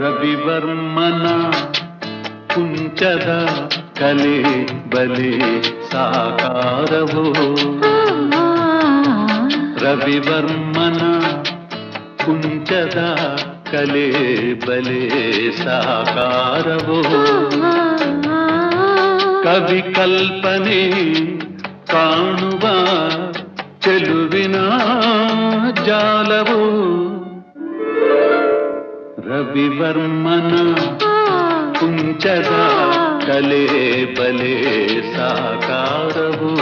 ರವಿವರ್ಮನ ಕುಂಚದ ಕಲೆ ಬಲೆ ಸಾಕಾರವೋ ರವಿವರ್ಮನ ಕುಂಚದ ಕಲೆ ಬಲೆ ಸಾಕಾರವೋ ಕವಿ ಕಲ್ಪನೆ ಕಾಣುವ ಚೆಲುವಿನ ಜಾಲವೋ ರವಿವರ್ಮನ ಕುಂಚದ ಕಲೆ ಬಲೆ ಸಾಕಾರವೋ